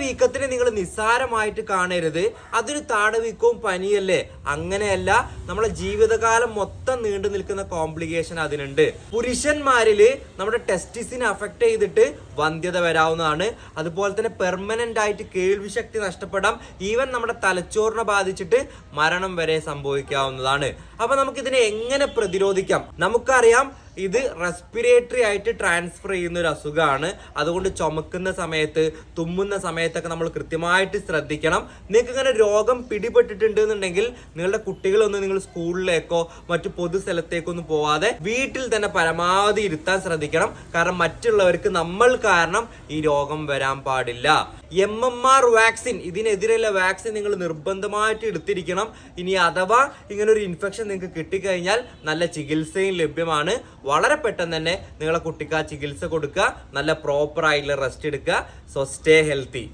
വീക്കത്തിനെ നിങ്ങൾ നിസ്സാരമായിട്ട് കാണരുത്. അതൊരു താടവീക്കവും പനിയല്ലേ, അങ്ങനെയല്ല. നമ്മളെ ജീവിതകാലം മൊത്തം നീണ്ടു നിൽക്കുന്ന കോംപ്ലിക്കേഷൻ അതിനുണ്ട്. പുരുഷന്മാരില് നമ്മുടെ ടെസ്റ്റിസിനെ അഫക്ട് ചെയ്തിട്ട് വന്ധ്യത വരാവുന്നതാണ്. അതുപോലെ തന്നെ പെർമനന്റ് ആയിട്ട് കേൾവി ശക്തി നഷ്ടപ്പെടാം. ഈവൻ നമ്മുടെ തലച്ചോറിനെ ബാധിച്ചിട്ട് മരണം വരെ സംഭവിക്കാവുന്നതാണ്. അപ്പൊ നമുക്കിതിനെ എങ്ങനെ പ്രതിരോധിക്കാം? നമുക്കറിയാം ഇത് റെസ്പിറേറ്ററി ആയിട്ട് ട്രാൻസ്ഫർ ചെയ്യുന്ന ഒരു അസുഖമാണ്. അതുകൊണ്ട് ചുമക്കുന്ന സമയത്ത്, തുമ്മുന്ന സമയത്തൊക്കെ നമ്മൾ കൃത്യമായിട്ട് ശ്രദ്ധിക്കണം. നിങ്ങൾക്ക് ഇങ്ങനെ രോഗം പിടിപെട്ടിട്ടുണ്ട് എന്നുണ്ടെങ്കിൽ നിങ്ങളുടെ കുട്ടികളൊന്നും നിങ്ങൾ സ്കൂളിലേക്കോ മറ്റു പൊതു സ്ഥലത്തേക്കൊന്നും പോവാതെ വീട്ടിൽ തന്നെ പരമാവധി ഇരുത്താൻ ശ്രദ്ധിക്കണം. കാരണം മറ്റുള്ളവർക്ക് നമ്മൾ കാരണം ഈ രോഗം വരാൻ പാടില്ല. MMR വാക്സിൻ, ഇതിനെതിരെയുള്ള വാക്സിൻ നിങ്ങൾ നിർബന്ധമായിട്ട് എടുത്തിരിക്കണം. ഇനി അഥവാ ഇങ്ങനെ ഒരു ഇൻഫെക്ഷൻ നിങ്ങൾക്ക് കിട്ടിക്കഴിഞ്ഞാൽ നല്ല ചികിത്സയും ലഭ്യമാണ്. വളരെ പെട്ടെന്ന് തന്നെ നിങ്ങളെ കുട്ടിക്ക് ആ ചികിത്സ കൊടുക്കുക, നല്ല പ്രോപ്പർ ആയിട്ടുള്ള റെസ്റ്റ് എടുക്കുക. So stay healthy.